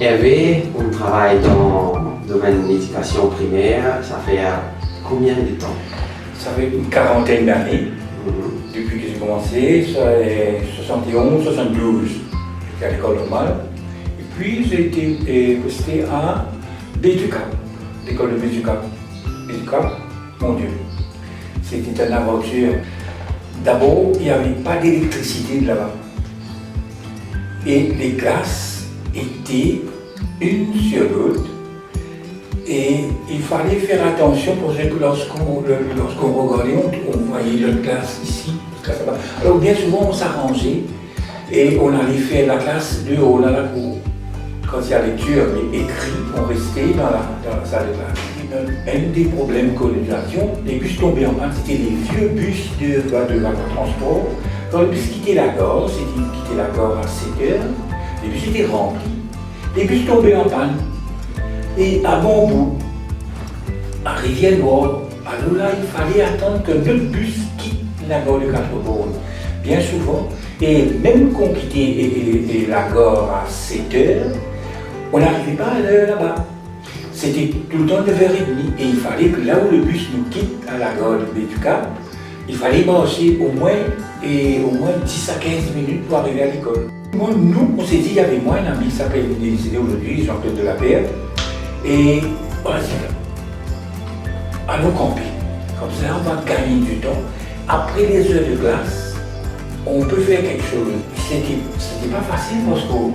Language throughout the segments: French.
Hervé, on travaille dans le domaine de l'éducation primaire, ça fait combien de temps? Ça fait une quarantaine d'années, depuis que j'ai commencé, ça est 71, 72, j'étais à l'école normale. Et puis j'ai été posté à BETUCAP, l'école de BETUCAP. BETUCAP, mon Dieu, c'était une aventure. D'abord, il n'y avait pas d'électricité là-bas. Et les classes étaient une sur l'autre. Et il fallait faire attention parce que lorsqu'on regardait, on voyait notre classe ici, classe là-bas. Alors bien souvent on s'arrangeait et on allait faire la classe dehors dans la cour. Quand il y a lecture mais écrit, on restait dans la salle de classe. Un des problèmes que nous avions, les bus tombaient en panne, c'était les vieux bus de transport. Quand le bus quittait la gare, quittait la gare à 7 heures, les bus étaient remplis. Les bus tombaient en panne. Et à bon bout, à Rivière-Noire, alors là, il fallait attendre que notre bus quitte la gare de Quatre-Bornes. Bien souvent, et même qu'on quittait la gare à 7 heures, on n'arrivait pas à l'heure là-bas. C'était tout le temps 9h30 et il fallait que là où le bus nous quitte à la gare de BETUCAP, il fallait marcher au moins 10 à 15 minutes pour arriver à l'école. Nous, on s'est dit, il y avait moi un ami qui s'appelle, il est décédé aujourd'hui, Jean-Claude Delapère, et voilà, allons camper. Comme ça, on va gagner du temps. Après les heures de classe, on peut faire quelque chose. C'était pas facile parce qu'on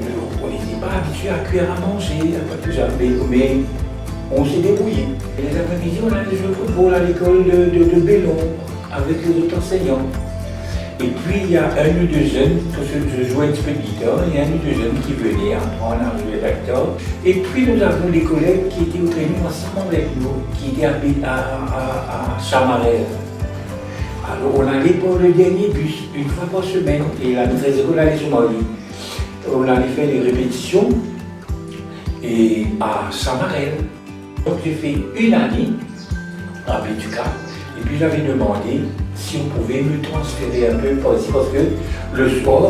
n'était pas habitué à cuire à manger, mais on s'est débrouillé. Et les après-midi, on allait jouer au football à l'école de Bellon avec les autres enseignants. Et puis il y a un ou deux jeunes, parce que je jouais un petit peu de guitare, il y a un ou deux jeunes qui venaient apprendre à jouer de la guitare. Et puis nous avons des collègues qui étaient au training ensemble avec nous, qui étaient à Chamarel. Alors on allait pour le dernier bus, une fois par semaine, et la maîtresse d'école allait sur Mali. On allait faire des répétitions et à Chamarel. Donc j'ai fait une année à BETUCAP, et puis j'avais demandé si on pouvait me transférer un peu par ici, parce que le soir,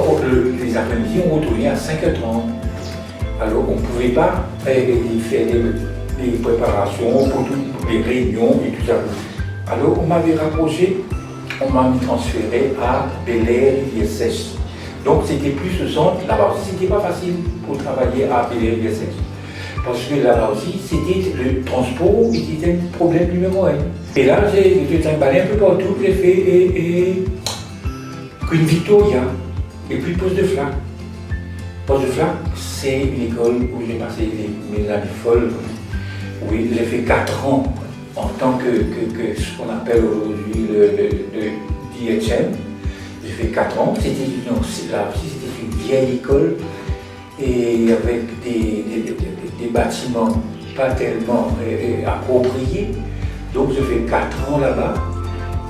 les après-midi, on retournait à 5h30. Alors on ne pouvait pas faire des préparations pour toutes les réunions et tout ça. Alors on m'avait rapproché, on m'a transféré à Bel-Air, Rivière-Sèche. Donc c'était plus le centre, là-bas aussi c'était pas facile pour travailler à Bel-Air, Rivière-Sèche. Parce que là-bas aussi, c'était le transport qui était le problème numéro 1. Et là, j'ai fait un balai un peu partout, j'ai fait Queen Victoria, et puis Poste de Flac. Poste de Flac, c'est une école où j'ai passé mes années folles. Oui, j'ai fait 4 ans en tant que ce qu'on appelle aujourd'hui le DHM. J'ai fait 4 ans, là aussi c'était une vieille école, et avec des bâtiments pas tellement appropriés. Donc je fais 4 ans là-bas.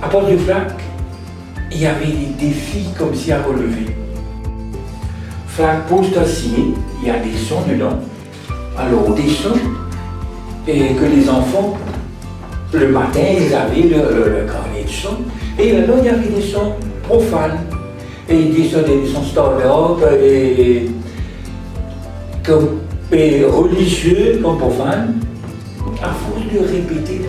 À Poste de Flac, il y avait des défis comme si à relever. Flac poste à signer, il y a des sons dedans. Alors des sons et que les enfants, le matin, ils avaient le carnet de sons. Et là, il y avait des sons profanes. Et des sons standards et religieux comme profanes. À force de répéter,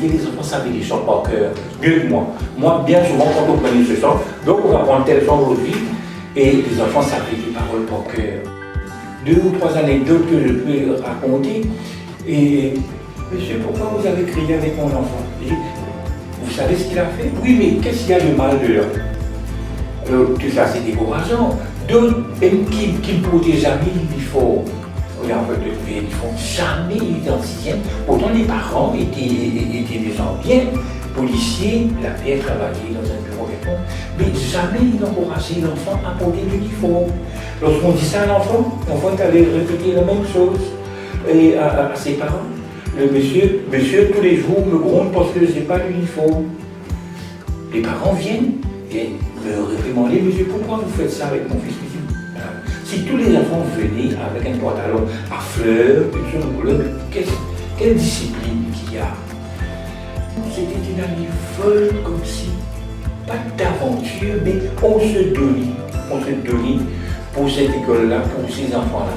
les enfants savaient les chants par cœur, mieux que moi. Moi, bien souvent, quand on prenait ce chant, donc on va prendre tel chant aujourd'hui, et les enfants savaient les paroles par cœur. 2 ou 3 anecdotes que je peux raconter. Et monsieur, pourquoi vous avez crié avec mon enfant? Et vous savez ce qu'il a fait? Oui, mais qu'est-ce qu'il y a de mal dedans? Alors, tout ça, c'est décourageant. D'autres, même qui ne portaient jamais l'uniforme. Ils ne font jamais dans le 6e. Pourtant, les parents étaient des gens bien, policiers, la paix travaillait dans un bureau répond, mais jamais ils n'encourageaient l'enfant à porter l'uniforme. Lorsqu'on dit ça à l'enfant est allé répéter la même chose et à ses parents. Le monsieur, tous les jours, me gronde parce que je n'ai pas l'uniforme. Les parents viennent et me réprimander, monsieur, pourquoi vous faites ça avec mon fils? Si tous les enfants venaient avec un pantalon à fleurs, une chose de couleur, quelle discipline qu'il y a. C'était une année folle comme si, pas d'aventure, mais on se donnait pour cette école-là, pour ces enfants-là.